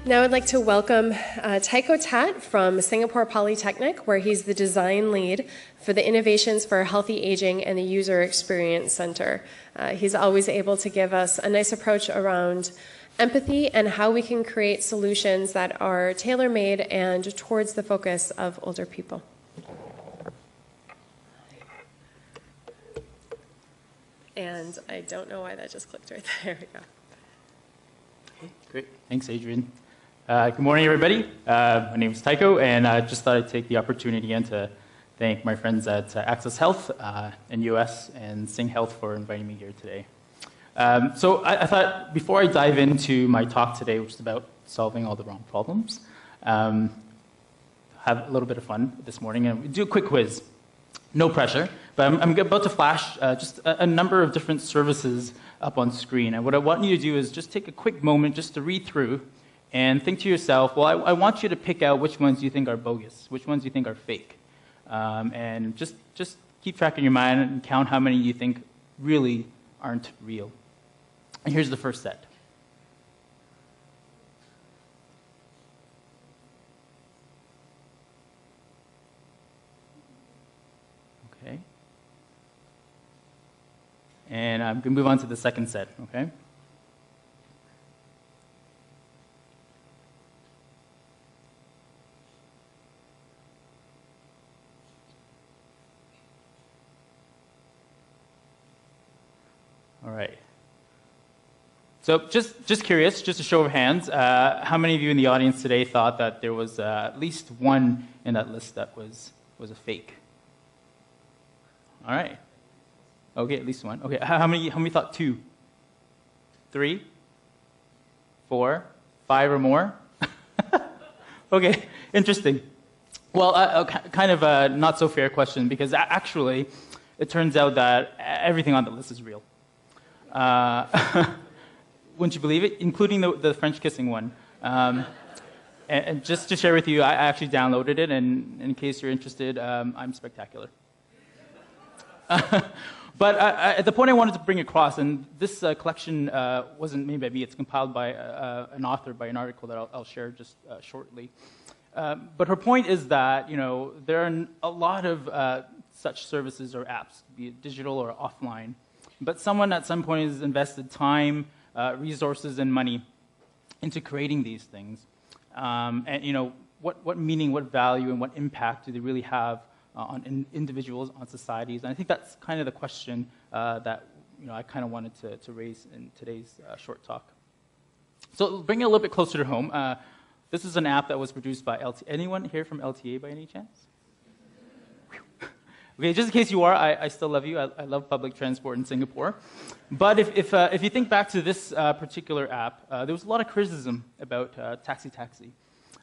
Now I'd like to welcome Tyco Tat from Singapore Polytechnic, where he's the design lead for the Innovations for Healthy Aging and the User Experience Center. He's always able to give us a nice approach around empathy and how we can create solutions that are tailor-made and towards the focus of older people. And I don't know why that just clicked right there. There we go. Okay, great. Thanks, Adrian. Good morning, everybody. My name is Tyco, and I just thought I'd take the opportunity again to thank my friends at Access Health in US and Sing Health for inviting me here today. So I thought before I dive into my talk today, which is about solving all the wrong problems, have a little bit of fun this morning and do a quick quiz. No pressure, but I'm about to flash just a number of different services up on screen. And what I want you to do is just take a quick moment just to read through and think to yourself, well, I want you to pick out which ones you think are bogus, which ones you think are fake. And just keep track in your mind and count how many you think really aren't real. And here's the first set. Okay. And I'm going to move on to the second set, okay? All right. So just curious, just a show of hands, how many of you in the audience today thought that there was at least one in that list that was a fake? All right. Okay, at least one. Okay, how many thought two? 3? 4? 5 or more? Okay, interesting. Well, kind of a not so fair question, because actually it turns out that everything on the list is real. Wouldn't you believe it? Including the French kissing one. And just to share with you, I actually downloaded it, and in case you're interested, I'm spectacular. But the point I wanted to bring across, and this collection wasn't made by me, it's compiled by an author, by an article that I'll share just shortly. But her point is that, there are a lot of such services or apps, be it digital or offline, but someone at some point has invested time, resources, and money into creating these things. And what meaning, what value, and what impact do they really have on individuals, on societies? And I think that's kind of the question that I kind of wanted to raise in today's short talk. So bring it a little bit closer to home. This is an app that was produced by LTA. Anyone here from LTA by any chance? Okay, just in case you are, I still love you. I love public transport in Singapore. But if you think back to this particular app, there was a lot of criticism about Taxi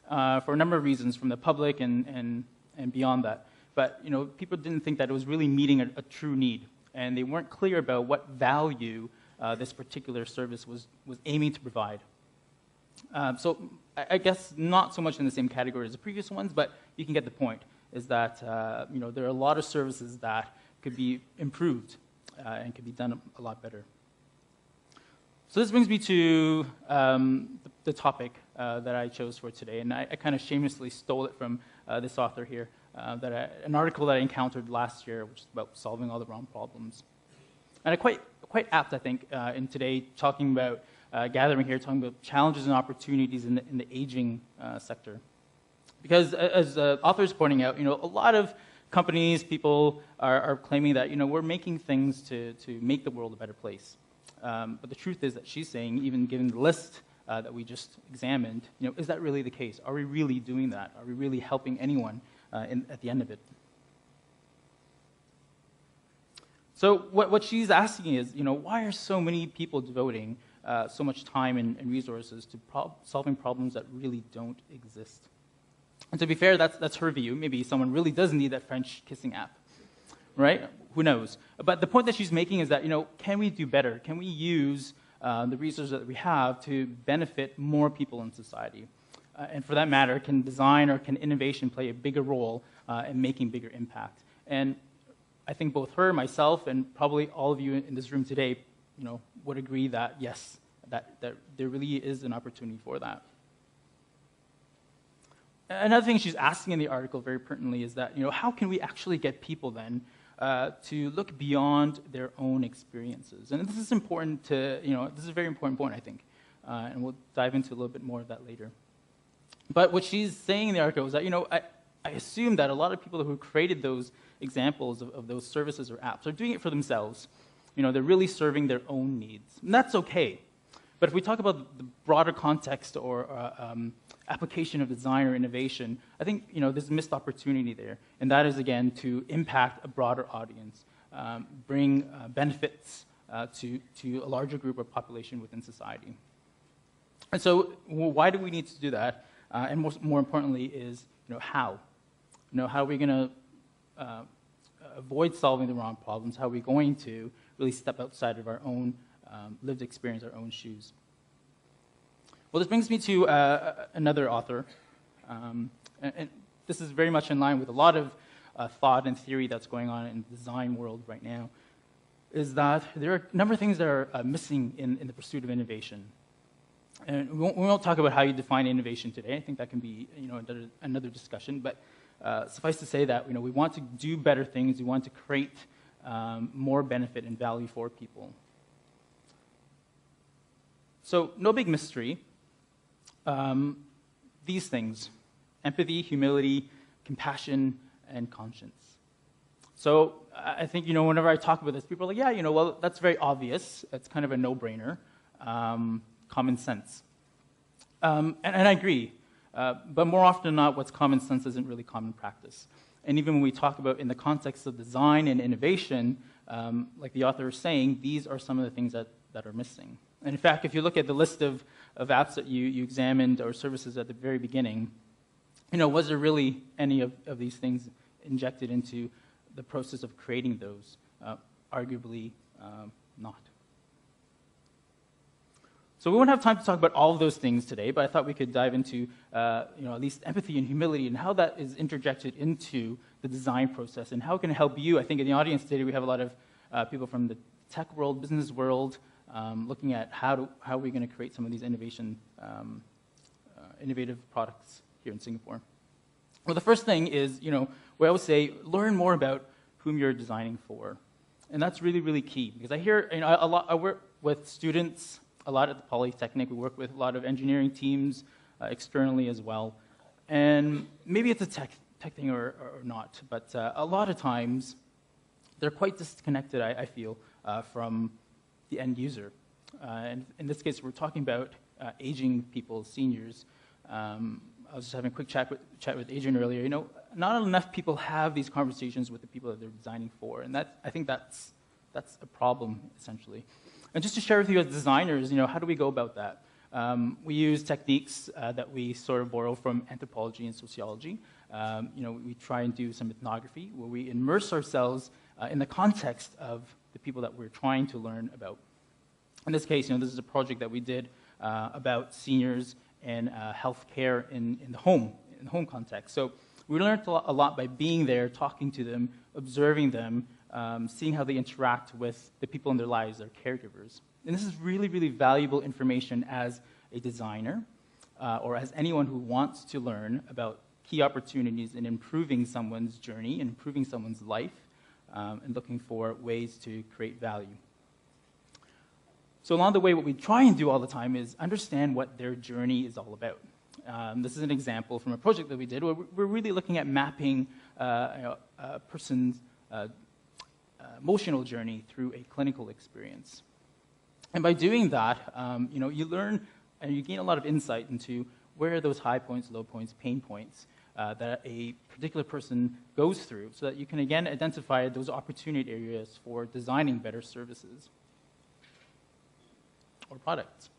for a number of reasons from the public and beyond that. But people didn't think that it was really meeting a true need, and they weren't clear about what value this particular service was aiming to provide. So I guess not so much in the same category as the previous ones, but you can get the point. Is that there are a lot of services that could be improved and could be done a lot better. So this brings me to the topic that I chose for today, and I kind of shamelessly stole it from this author here, an article that I encountered last year, which is about solving all the wrong problems. And quite apt, I think, in today talking about gathering here, talking about challenges and opportunities in the aging sector. Because as the author is pointing out, a lot of companies, people are claiming that, we're making things to make the world a better place. But the truth is that she's saying, even given the list that we just examined, is that really the case? Are we really doing that? Are we really helping anyone at the end of it? So what she's asking is, why are so many people devoting so much time and resources to solving problems that really don't exist? And to be fair, that's her view. Maybe someone really does need that French kissing app, right? Who knows? But the point that she's making is that, can we do better? Can we use the resources that we have to benefit more people in society? And for that matter, can design or can innovation play a bigger role in making bigger impact? And I think both her, myself, and probably all of you in this room today, would agree that yes, that there really is an opportunity for that. another thing she's asking in the article very pertinently is that, how can we actually get people then to look beyond their own experiences? And this is important this is a very important point, I think. And we'll dive into a little bit more of that later. But what she's saying in the article is that, I assume that a lot of people who created those examples of those services or apps are doing it for themselves. They're really serving their own needs. And that's okay. But if we talk about the broader context or application of design or innovation, I think there's a missed opportunity there. And that is, again, to impact a broader audience, bring benefits to a larger group or population within society. And so why do we need to do that? And more importantly is, how? How are we going to avoid solving the wrong problems? How are we going to really step outside of our own lived experience, our own shoes? Well, this brings me to another author. And this is very much in line with a lot of thought and theory that's going on in the design world right now, is that there are a number of things that are missing in the pursuit of innovation. And we won't talk about how you define innovation today. I think that can be another discussion. But suffice to say that we want to do better things. We want to create more benefit and value for people. So no big mystery. These things: empathy, humility, compassion, and conscience. So I think whenever I talk about this, people are like, yeah, well, that's very obvious. It's kind of a no-brainer. Common sense. And I agree. But more often than not, what's common sense isn't really common practice. And even when we talk about in the context of design and innovation, like the author is saying, these are some of the things that are missing. And in fact, if you look at the list of apps that you examined or services at the very beginning, was there really any of these things injected into the process of creating those? Arguably not. So we won't have time to talk about all of those things today, but I thought we could dive into at least empathy and humility and how that is interjected into the design process and how it can help you. I think in the audience today we have a lot of people from the tech world, business world, looking at how are we going to create some of these innovative products here in Singapore. Well, the first thing is, we always say, learn more about whom you're designing for. And that's really, really key, because I hear, I work with students a lot at the Polytechnic. We work with a lot of engineering teams externally as well. And maybe it's a tech thing or not, but a lot of times they're quite disconnected, I feel, from the end user. And in this case, we're talking about aging people, seniors. I was just having a quick chat with Adrian earlier. Not enough people have these conversations with the people that they're designing for, and I think that's a problem, essentially. And just to share with you as designers, how do we go about that? We use techniques that we sort of borrow from anthropology and sociology. We try and do some ethnography where we immerse ourselves in the context of the people that we're trying to learn about. In this case, this is a project that we did about seniors and healthcare in the home context. So we learned a lot by being there, talking to them, observing them, seeing how they interact with the people in their lives, their caregivers. And this is really, really valuable information as a designer or as anyone who wants to learn about key opportunities in improving someone's journey, and improving someone's life, and looking for ways to create value. So along the way, what we try and do all the time is understand what their journey is all about. This is an example from a project that we did where we're really looking at mapping a person's emotional journey through a clinical experience. And by doing that, you learn and you gain a lot of insight into where are those high points, low points, pain points that a particular person goes through, so that you can, again, identify those opportunity areas for designing better services or products.